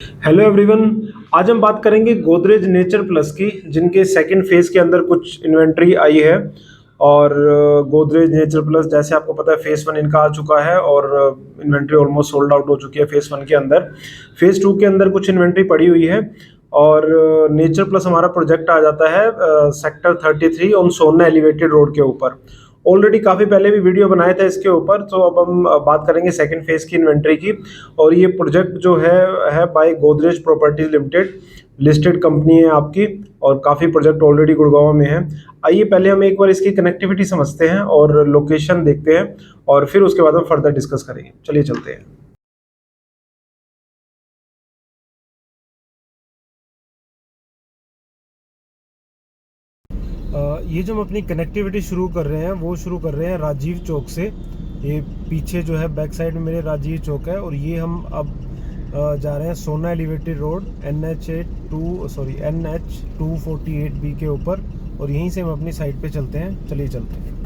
Hello everyone. आज हम बात करेंगे गोदरेज नेचर प्लस की, जिनके सेकंड फेज के अंदर कुछ इन्वेंट्री आई है। और गोदरेज नेचर प्लस, जैसे आपको पता है, फेज वन इनका आ चुका है और इन्वेंट्री ऑलमोस्ट सोल्ड आउट हो चुकी है फेज वन के अंदर। फेज टू के अंदर कुछ इन्वेंट्री पड़ी हुई है। और नेचर प्लस हमारा प्रोजेक्ट आ जाता है सेक्टर 33 ऑन सोना एलिवेटेड रोड के ऊपर। ऑलरेडी काफ़ी पहले भी वीडियो बनाए थे इसके ऊपर, तो अब हम बात करेंगे सेकंड फेज की इन्वेंट्री की। और ये प्रोजेक्ट जो है by Godrej properties limited, listed company है आपकी। और काफ़ी प्रोजेक्ट ऑलरेडी गुड़गांव में है। आइए पहले हम एक बार इसकी कनेक्टिविटी समझते हैं और लोकेशन देखते हैं, और फिर उसके बाद हम फर्दर डिस्कस करेंगे। चलिए चलते हैं। ये जो हम अपनी कनेक्टिविटी शुरू कर रहे हैं, वो शुरू कर रहे हैं राजीव चौक से। ये पीछे जो है बैक साइड में मेरे राजीव चौक है, और ये हम अब जा रहे हैं सोना एलिवेटेड रोड NH 248B के ऊपर। और यहीं से हम अपनी साइड पे चलते हैं। चलिए चलते हैं।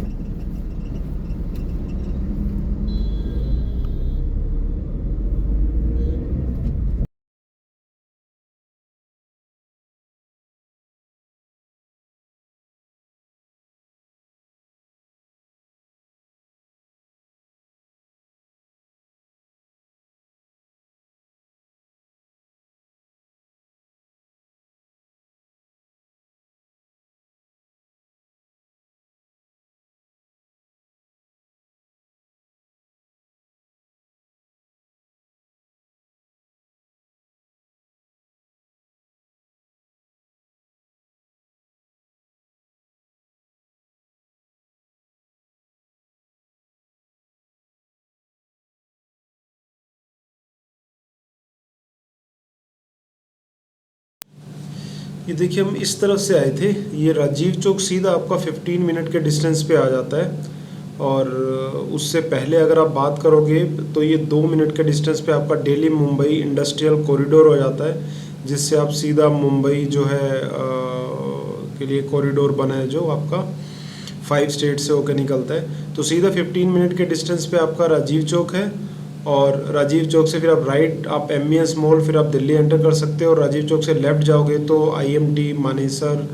ये देखिए, हम इस तरफ से आए थे। ये राजीव चौक सीधा आपका 15 मिनट के डिस्टेंस पे आ जाता है। और उससे पहले अगर आप बात करोगे तो ये 2 मिनट के डिस्टेंस पे आपका दिल्ली मुंबई इंडस्ट्रियल कॉरिडोर हो जाता है, जिससे आप सीधा मुंबई जो है के लिए कॉरिडोर बना है, जो आपका 5 स्टेट से होकर निकलता है। तो सीधा 15 मिनट के डिस्टेंस पे आपका राजीव चौक है। और राजीव चौक से फिर आप राइट, आप MES मॉल, फिर आप दिल्ली एंटर कर सकते हो। और राजीव चौक से लेफ्ट जाओगे तो IMT, मानेसर,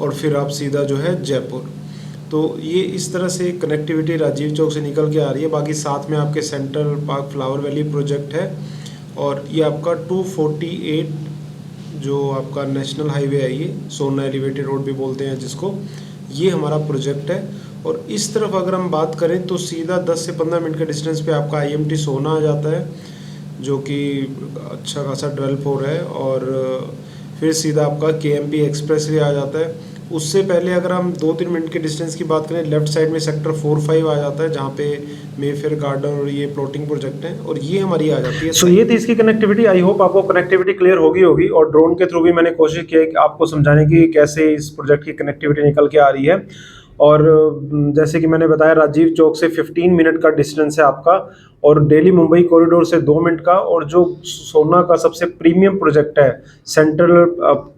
और फिर आप सीधा जो है जयपुर। तो ये इस तरह से कनेक्टिविटी राजीव चौक से निकल के आ रही है। बाकी साथ में आपके central park flower valley project है। और ये आपका 248 जो आपका नेशनल हाईवे है, ये सोना एलिवेटेड रोड भी बोलते हैं जिसको, ये हमारा प्रोजेक्ट है। और इस तरफ अगर हम बात करें तो सीधा 10 से 15 मिनट के डिस्टेंस पे आपका IMT सोना आ जाता है, जो कि अच्छा खासा डेवलप हो रहा है। और फिर सीधा आपका KMP एक्सप्रेस वे आ जाता है। उससे पहले अगर हम 2-3 मिनट के डिस्टेंस की बात करें, लेफ्ट साइड में सेक्टर 4-5 आ जाता है, जहाँ पे मेफेयर गार्डन और ये प्लॉटिंग प्रोजेक्ट है। और ये हमारी आ जाती है। ये थी इसकी कनेक्टिविटी। आई होप आपको कनेक्टिविटी क्लियर होगी। और ड्रोन के थ्रू भी मैंने कोशिश की है कि आपको समझाने की कैसे इस प्रोजेक्ट की कनेक्टिविटी निकल के आ रही है। और जैसे कि मैंने बताया, राजीव चौक से 15 मिनट का डिस्टेंस है आपका, और दिल्ली मुंबई कॉरिडोर से 2 मिनट का। और जो सोना का सबसे प्रीमियम प्रोजेक्ट है, सेंट्रल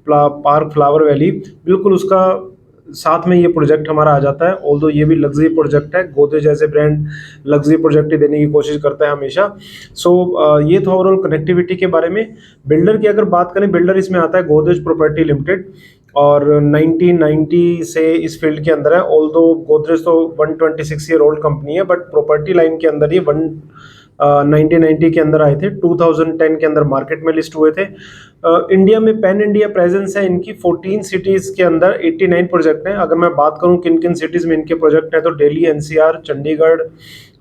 पार्क फ्लावर वैली, बिल्कुल उसका साथ में ये प्रोजेक्ट हमारा आ जाता है। ऑल्दो ये भी लग्जरी प्रोजेक्ट है, गोदरेज जैसे ब्रांड लग्जरी प्रोजेक्ट ही देने की कोशिश करता है हमेशा। सो ये था ओवरऑल कनेक्टिविटी के बारे में। बिल्डर की अगर बात करें, बिल्डर इसमें आता है गोदरेज प्रॉपर्टी लिमिटेड, और 1990 से इस फील्ड के अंदर है। ऑल्दो गोदरेज तो 126 ईयर ओल्ड कंपनी है, बट प्रॉपर्टी लाइन के अंदर ये 1990 के अंदर आए थे। 2010 के अंदर मार्केट में लिस्ट हुए थे। इंडिया में पैन इंडिया प्रेजेंस है इनकी 14 सिटीज के अंदर। 89 प्रोजेक्ट हैं। अगर मैं बात करूं किन किन सिटीज में इनके प्रोजेक्ट हैं, तो दिल्ली NCR, चंडीगढ़,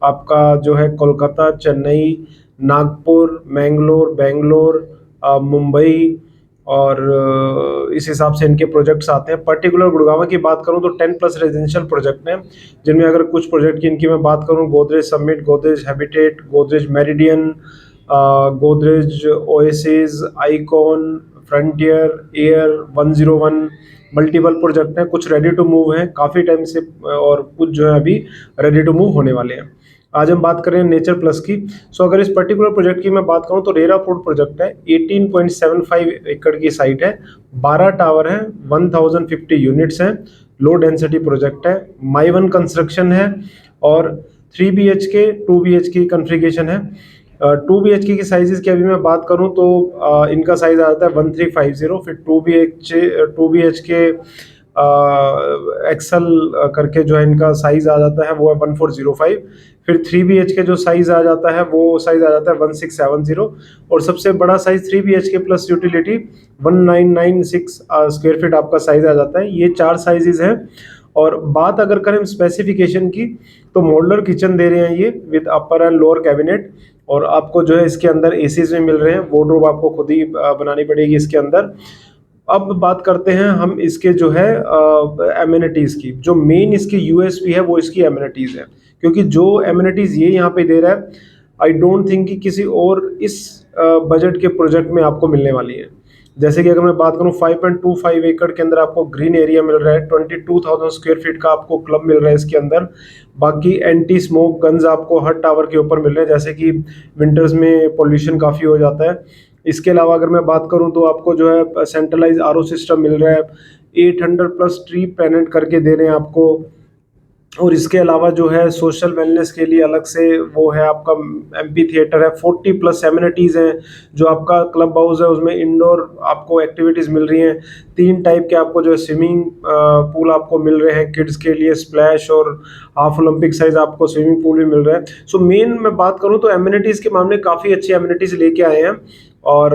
आपका जो है कोलकाता, चेन्नई, नागपुर, मैंगलोर, बेंगलोर, मुंबई, और इस हिसाब से इनके प्रोजेक्ट्स आते हैं। पर्टिकुलर गुड़गांव की बात करूं तो 10+ रेजिडेंशियल प्रोजेक्ट हैं, जिनमें अगर कुछ प्रोजेक्ट की इनकी मैं बात करूं, Godrej summit, Godrej habitat, Godrej meridian, Godrej oasis, icon, frontier, air 101, multiple project हैं। कुछ रेडी टू मूव हैं काफ़ी टाइम से, और कुछ जो है अभी रेडी टू मूव होने वाले हैं। आज हम बात करें नेचर प्लस की। सो अगर इस पर्टिकुलर प्रोजेक्ट की मैं बात करूं तो रेरा पोर्ट प्रोजेक्ट है। 18.75 एकड़ की साइट है, 12 टावर है, 1050 यूनिट्स हैं, लो डेंसिटी प्रोजेक्ट है, माई वन कंस्ट्रक्शन है, और 3 BHK 2 BHK कॉन्फ़िगरेशन है। 2 BHK की साइजेस की अभी मैं बात करूं तो इनका साइज आ जाता है 1350। फिर 2 BHK एक्सल करके जो है इनका साइज आ जाता है वो है 1405। फिर 3 BHK जो साइज आ जाता है वो साइज आ जाता है 1670। और सबसे बड़ा size 3 BHK plus utility 1996 square feet आपका साइज आ जाता है। ये 4 साइजेस हैं। और बात अगर करें स्पेसिफिकेशन की तो मॉड्यूलर किचन दे रहे हैं ये with upper and lower cabinet. और आपको जो है इसके अंदर एसीज में मिल रहे हैं, वार्डरोब आपको खुद ही बनानी पड़ेगी इसके अंदर। अब बात करते हैं हम इसके जो है एमिनिटीज की। जो मेन इसकी यूएसपी है वो इसकी एमिनिटीज है, क्योंकि जो एमिनिटीज ये यहाँ पे दे रहा है आई डोंट थिंक कि किसी और इस बजट के प्रोजेक्ट में आपको मिलने वाली है। जैसे कि अगर मैं बात करूं 5.25 एकड़ के अंदर आपको ग्रीन एरिया मिल रहा है, 22,000 स्क्वायर फीट का आपको क्लब मिल रहा है इसके अंदर। बाकी एंटी स्मोक गन्स आपको हर टावर के ऊपर मिल रहे हैं, जैसे कि विंटर्स में पोल्यूशन काफ़ी हो जाता है। इसके अलावा अगर मैं बात करूं तो आपको जो है सेंट्रलाइज आरओ सिस्टम मिल रहा है, 800 प्लस ट्री पेनेंट करके दे रहे हैं आपको। और इसके अलावा जो है सोशल वेलनेस के लिए अलग से वो है आपका एम्पी थिएटर है, 40 प्लस एमिनिटीज़ हैं। जो आपका क्लब हाउस है उसमें इंडोर आपको एक्टिविटीज़ मिल रही हैं। 3 टाइप के आपको जो है स्विमिंग पूल आपको मिल रहे हैं किड्स के लिए, स्प्लैश और हाफ ओलंपिक साइज आपको स्विमिंग पूल भी मिल रहा है। सो मेन मैं बात करूं तो एमिनिटीज़ के मामले काफ़ी अच्छी एमिनिटीज़ लेके आए हैं। और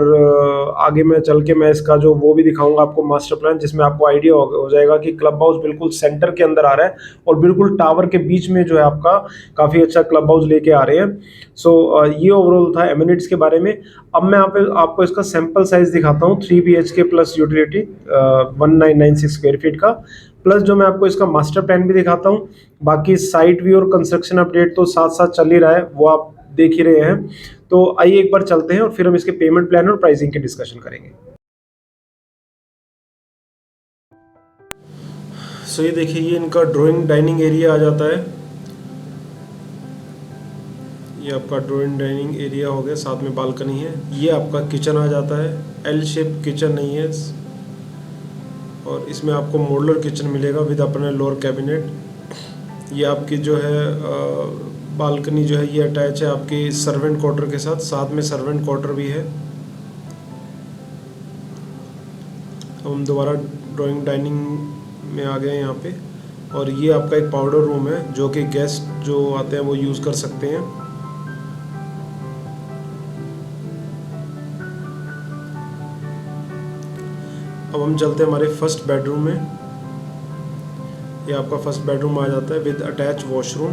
आगे मैं चल के मैं इसका जो वो भी दिखाऊंगा आपको मास्टर प्लान, जिसमें आपको आइडिया हो जाएगा कि क्लब हाउस बिल्कुल सेंटर के अंदर आ रहा है और बिल्कुल टावर के बीच में जो है आपका काफ़ी अच्छा क्लब हाउस लेके आ रहे हैं। सो ये ओवरऑल था एमिनिटीज के बारे में। अब मैं यहाँ पे आपको इसका सैंपल साइज दिखाता हूँ 3 BHK plus utility 1996 square feet का, प्लस जो मैं आपको इसका मास्टर प्लान भी दिखाता हूँ। बाकी साइट व्यू और कंस्ट्रक्शन अपडेट तो साथ साथ चल ही रहा है, वो आप देख ही रहे हैं। तो आइए एक बार चलते हैं और फिर हम इसके पेमेंट प्लान और प्राइसिंग की डिस्कशन करेंगे। सो ये देखिए, ये इनका ड्राइंग डाइनिंग एरिया आ जाता है। ये आपका ड्राइंग डाइनिंग एरिया हो गया, साथ में बालकनी है। ये आपका किचन आ जाता है, एल शेप किचन नहीं है। और इसमें आपको मॉड्यूलर किचन मिलेगा विद अपने लोअर कैबिनेट। ये आपकी जो है बालकनी जो है ये अटैच है आपकी सर्वेंट क्वार्टर के साथ में सर्वेंट क्वार्टर भी है। हम दोबारा ड्राइंग डाइनिंग में आ गए यहाँ पे। और ये आपका एक पाउडर रूम है जो कि गेस्ट जो आते हैं वो यूज़ कर सकते हैं। अब हम चलते हैं हमारे फर्स्ट बेडरूम में। ये आपका फर्स्ट बेडरूम आ जाता है विद अटैच वॉशरूम।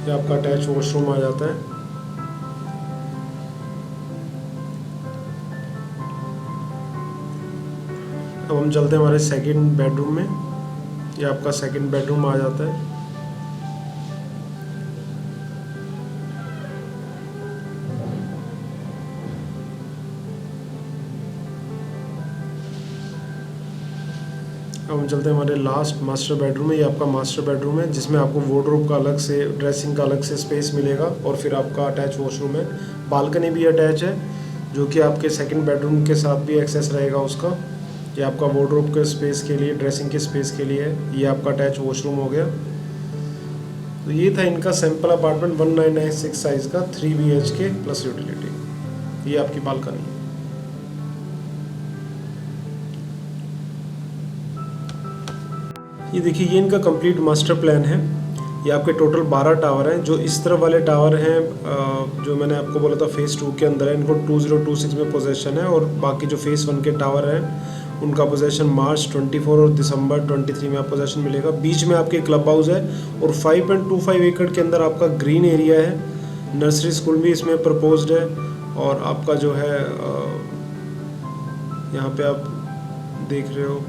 ये आपका अटैच वॉशरूम आ जाता है। अब हम चलते हैं हमारे सेकंड बेडरूम में। ये आपका सेकंड बेडरूम आ जाता है। अब हम चलते हैं हमारे लास्ट मास्टर बेडरूम में। ये आपका मास्टर बेडरूम है जिसमें आपको वार्डरोब का अलग से, ड्रेसिंग का अलग से स्पेस मिलेगा और फिर आपका अटैच वॉशरूम है। बालकनी भी अटैच है जो कि आपके सेकंड बेडरूम के साथ भी एक्सेस रहेगा उसका। ये आपका वार्डरोब के स्पेस के लिए, ड्रेसिंग के स्पेस के लिए है। ये आपका अटैच वॉशरूम हो गया। तो ये था इनका सैम्पल अपार्टमेंट 1996 साइज़ का 3 BHK प्लस यूटिलिटी। ये आपकी बालकनी है। ये देखिए, ये इनका कंप्लीट मास्टर प्लान है। ये आपके टोटल 12 टावर हैं। जो इस तरफ वाले टावर हैं जो मैंने आपको बोला था फेज़ 2 के अंदर है, इनको 2026 में पोजेशन है। और बाकी जो फेज़ 1 के टावर हैं उनका पोजेशन मार्च 24 और दिसंबर 23 में आप पोजेशन मिलेगा। बीच में आपके क्लब हाउस है और 5.25 एकड़ के अंदर आपका ग्रीन एरिया है। नर्सरी स्कूल भी इसमें प्रपोज्ड है। और आपका जो है यहाँ पे आप देख रहे हो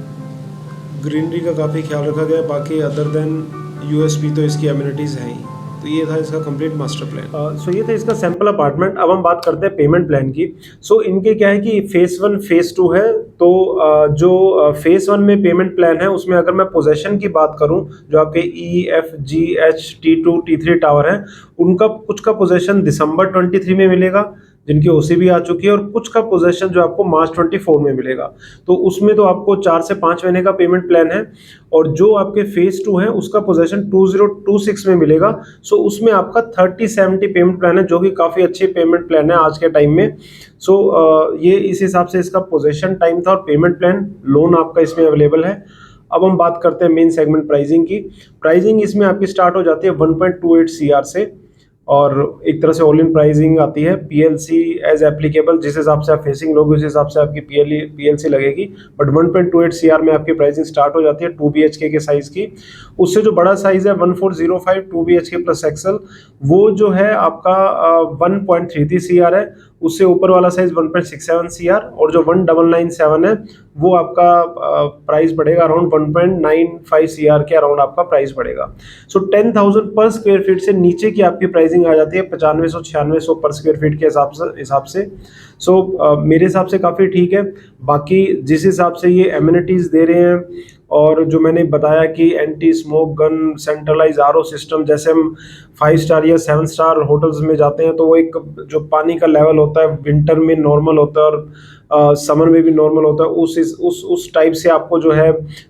ग्रीनरी का काफ़ी ख्याल रखा गया है। बाकी अदर देन यूएसपी तो इसकी एमिनिटीज़ हैं ही। तो ये था इसका कंप्लीट मास्टर प्लान। सो ये था इसका सैंपल अपार्टमेंट। अब हम बात करते हैं पेमेंट प्लान की। सो इनके क्या है कि फेज़ 1 फेज़ 2 है। तो जो फेज़ 1 में पेमेंट प्लान है उसमें अगर मैं पोजेशन की बात करूं, जो आपके EFGH T2 T3 टावर हैं उनका कुछ का पोजेशन दिसंबर 23 में मिलेगा, जिनकी ओसीबी आ चुकी है, और कुछ का पोजेशन जो आपको मार्च 24 में मिलेगा। तो उसमें तो आपको 4 से 5 महीने का पेमेंट प्लान है, और जो आपके फेज 2 है उसका पोजेशन 2026 में मिलेगा। सो उसमें आपका 30-70 पेमेंट प्लान है, जो कि काफ़ी अच्छी पेमेंट प्लान है आज के टाइम में। सो ये इस हिसाब से इसका पोजेशन टाइम था, और पेमेंट प्लान लोन आपका इसमें अवेलेबल है। अब हम बात करते हैं मेन सेगमेंट प्राइसिंग की। प्राइसिंग इसमें आपकी स्टार्ट हो जाती है 1.28 सीआर से, और एक तरह से ऑल इन प्राइसिंग आती है। पीएलसी एज एप्लीकेबल, जिस हिसाब से आप फेसिंग लोगे उस हिसाब से आपकी पीएलसी लगेगी, बट 1.28 सीआर में आपकी प्राइसिंग स्टार्ट हो जाती है 2 बीएचके के साइज की। उससे जो बड़ा साइज है 1405 2 बीएचके प्लस एक्सल, वो जो है आपका 1.33 सीआर है। उससे ऊपर वाला साइज 1.67 सीआर, और जो 1997 है वो आपका प्राइस बढ़ेगा अराउंड 1.95 सीआर के अराउंड आपका प्राइस बढ़ेगा। सो 10,000 पर स्क्वायर फीट से नीचे की आपकी प्राइसिंग आ जाती है 9500-9600 पर स्क्वायर फीट के हिसाब से। सो मेरे हिसाब से काफ़ी ठीक है। बाकी जिस हिसाब से ये एमिनिटीज़ दे रहे हैं, और जो मैंने बताया कि anti smoke gun, centralise RO system, जैसे हम 5 स्टार या 7 स्टार होटल्स में जाते हैं तो वो एक जो पानी का लेवल होता है विंटर में नॉर्मल होता है, और समर में भी नॉर्मल होता है, उस टाइप से आपको जो है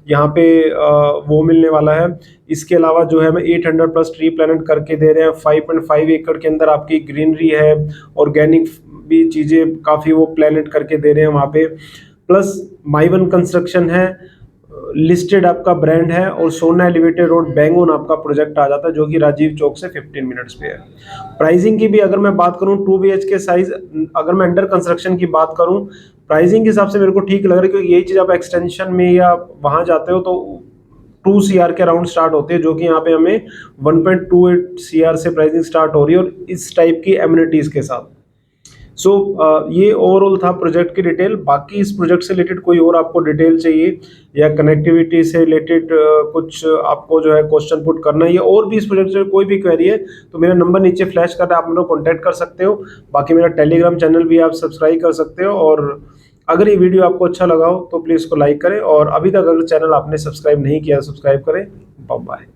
यहाँ पे वो मिलने वाला है। इसके अलावा जो है हमें 800 प्लस ट्री प्लांट करके दे रहे हैं। 5.5 एकड़ के अंदर आपकी ग्रीनरी है, ऑर्गेनिक भी चीज़ें काफ़ी वो प्लानट करके दे रहे हैं वहाँ पे। प्लस माइवन कंस्ट्रक्शन है, लिस्टेड आपका ब्रांड है, और सोना एलिवेटेड रोड बैंगोन आपका प्रोजेक्ट आ जाता है, जो कि राजीव चौक से 15 मिनट्स पे है। प्राइसिंग की भी अगर मैं बात करूं, 2 बीएचके साइज, अगर मैं अंडर कंस्ट्रक्शन की बात करूं, प्राइसिंग के हिसाब से मेरे को ठीक लग रहा है, क्योंकि यही चीज़ आप एक्सटेंशन में या वहाँ जाते हो तो 2 सीआर के अराउंड स्टार्ट होते हैं, जो कि यहाँ पे हमें 1.28 सीआर से प्राइसिंग स्टार्ट हो रही है, और इस टाइप की एमिनिटीज़ के साथ। सो ये ओवरऑल था प्रोजेक्ट की डिटेल। बाकी इस प्रोजेक्ट से रिलेटेड कोई और आपको डिटेल चाहिए, या कनेक्टिविटी से रिलेटेड कुछ आपको जो है क्वेश्चन पुट करना है, या और भी इस प्रोजेक्ट से कोई भी क्वेरी है, तो मेरा नंबर नीचे फ्लैश कर रहा है, आप मेरे को कॉन्टैक्ट कर सकते हो। बाकी मेरा टेलीग्राम चैनल भी आप सब्सक्राइब कर सकते हो, और अगर ये वीडियो आपको अच्छा लगा हो तो प्लीज़ इसको लाइक करें, और अभी तक अगर चैनल आपने सब्सक्राइब नहीं किया सब्सक्राइब करें। Bye bye.